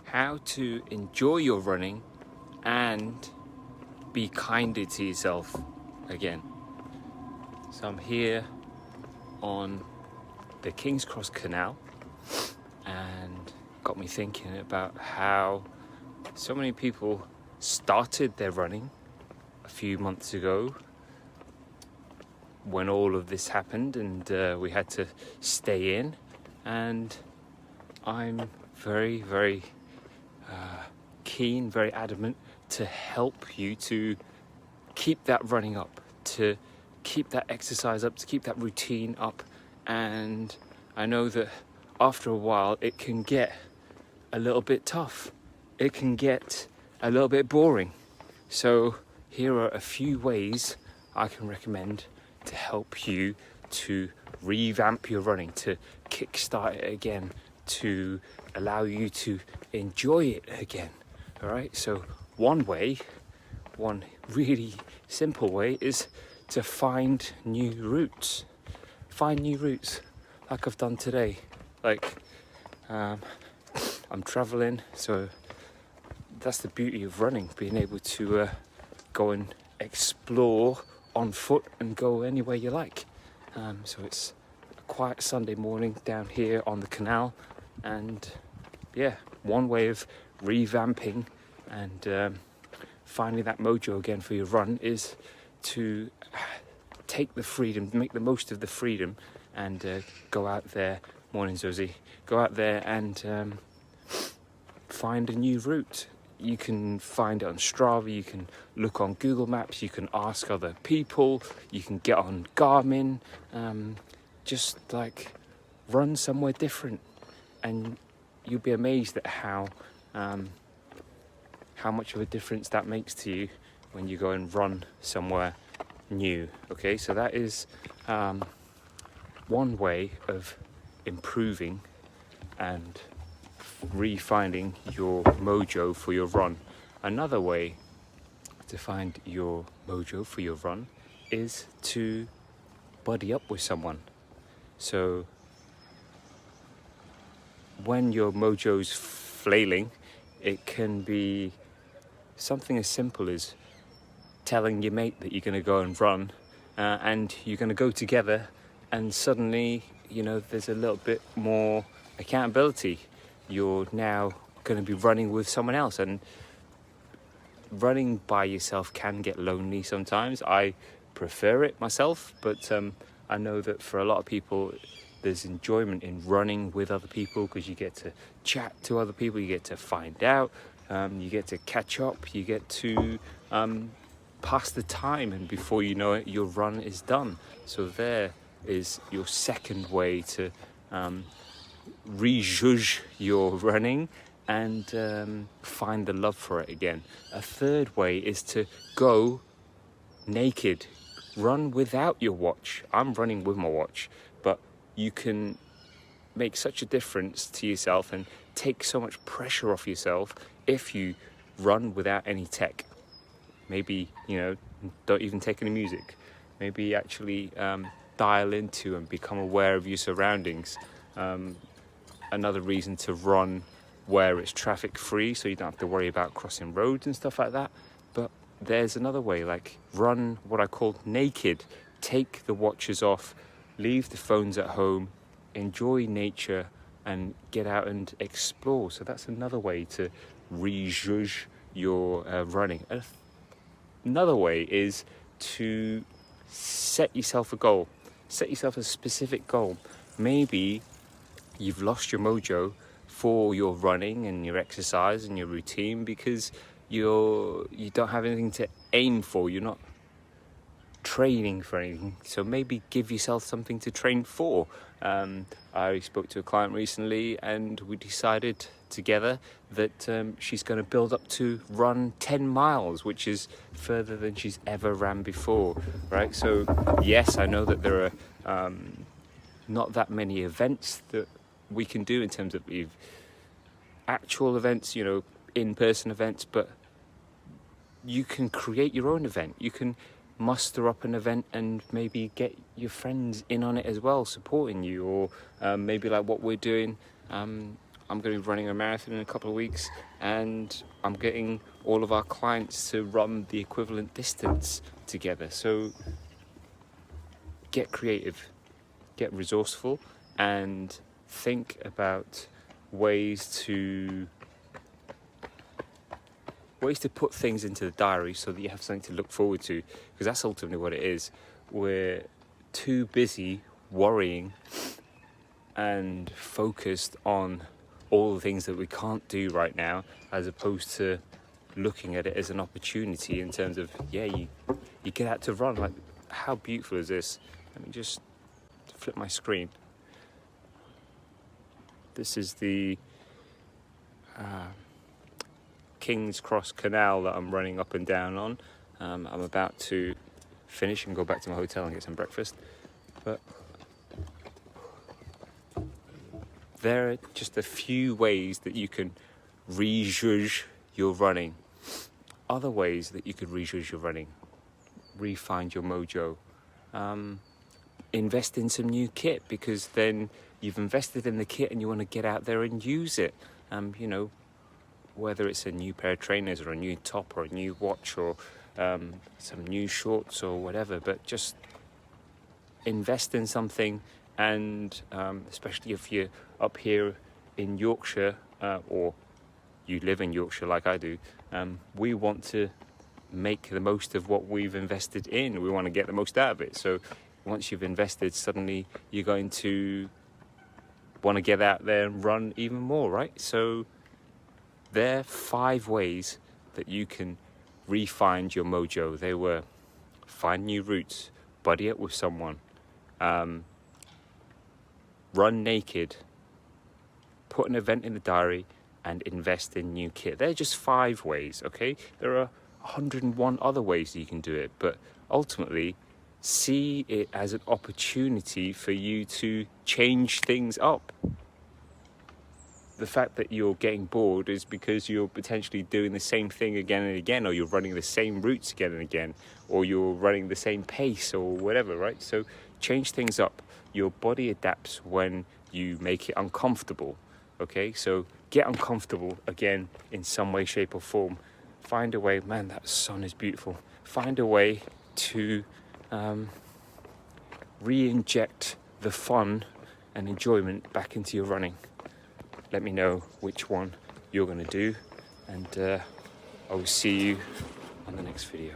how to enjoy your running and be kinder to yourself again. So I'm here on the King's Cross Canal, and got me thinking about how so many people started their running a few months ago when all of this happened and we had to stay in, and I'm very keen, very adamant to help you to keep that running up, to keep that exercise up, to keep that routine up. And I know that after a while it can get a little bit tough, it can get a little bit boring. So here are a few ways I can recommend to help you to revamp your running, to kickstart it again, to allow you to enjoy it again. All right, so one really simple way is to find new routes. Find new routes, like I've done today. I'm traveling, so that's the beauty of running, being able to go and explore on foot and go anywhere you like. So it's a quiet Sunday morning down here on the canal, and one way of revamping and finding that mojo again for your run is to take the freedom, make the most of the freedom, and go out there. Morning, 𝗬𝗍. Go out there and find a new route. You can find it on Strava, you can look on Google Maps, you can ask other people, you can get on Garmin, just run somewhere different, and you'll be amazed at how much of a difference that makes to you when you go and run somewhere new. Okay, so that is one way of improving and refinding your mojo for your run. Another way to find your mojo for your run is to buddy up with someone. So when your mojo's flailing, it can be something as simple as telling your mate that you're going to go and run, and you're going to go together, and suddenly, there's a little bit more accountability. You're now going to be running with someone else, and running by yourself can get lonely sometimes. I prefer it myself, but I know that for a lot of people there's enjoyment in running with other people, because you get to chat to other people, you get to find out, you get to catch up, you get to pass the time, and before you know it, your run is done. So there is your second way to rejudge your running and find the love for it again. A third way is to go naked. Run without your watch. I'm running with my watch, but you can make such a difference to yourself and take so much pressure off yourself if you run without any tech. Maybe, don't even take any music. Maybe actually dial into and become aware of your surroundings. Another reason to run where it's traffic free, so you don't have to worry about crossing roads and stuff like that. But there's another way, run what I call naked. Take the watches off, leave the phones at home, enjoy nature, and get out and explore. So that's another way to rejudge your running. Another way is to set yourself a goal. Set yourself a specific goal. Maybe you've lost your mojo for your running and your exercise and your routine because you don't have anything to aim for. You're not training for anything. So maybe give yourself something to train for. I spoke to a client recently, and we decided together that she's going to build up to run 10 miles, which is further than she's ever ran before, right? So yes, I know that there are not that many events that we can do in terms of actual events, in-person events, but you can create your own event. You can muster up an event and maybe get your friends in on it as well, supporting you, or maybe like what we're doing I'm going to be running a marathon in a couple of weeks, and I'm getting all of our clients to run the equivalent distance together. So get creative, get resourceful, and think about ways to put things into the diary so that you have something to look forward to, because that's ultimately what it is. We're too busy worrying and focused on all the things that we can't do right now, as opposed to looking at it as an opportunity in terms of, yeah, you get out to run. Like, how beautiful is this? Let me just flip my screen. This is the King's Cross Canal that I'm running up and down on. I'm about to finish and go back to my hotel and get some breakfast. But there are just a few ways that you can rejudge your running. Other ways that you could rejudge your running: re-find your mojo. Invest in some new kit, because then you've invested in the kit and you want to get out there and use it. You know, whether it's a new pair of trainers or a new top or a new watch or some new shorts or whatever, but just invest in something. And especially if you're up here in Yorkshire, or you live in Yorkshire like I do, we want to make the most of what we've invested in. We want to get the most out of it. So once you've invested, suddenly you're going to want to get out there and run even more, right? So there are 5 ways that you can re-find your mojo. They were: find new routes, buddy it with someone, run naked, put an event in the diary, and invest in new kit. They're just 5 ways, okay? There are 101 other ways you can do it, but ultimately see it as an opportunity for you to change things up. The fact that you're getting bored is because you're potentially doing the same thing again and again, or you're running the same routes again and again, or you're running the same pace or whatever, right? So change things up. Your body adapts when you make it uncomfortable, okay? So get uncomfortable again in some way, shape or form. Find a way. Man, that sun is beautiful. Find a way to re-inject the fun and enjoyment back into your running. Let me know which one you're going to do, and I will see you on the next video.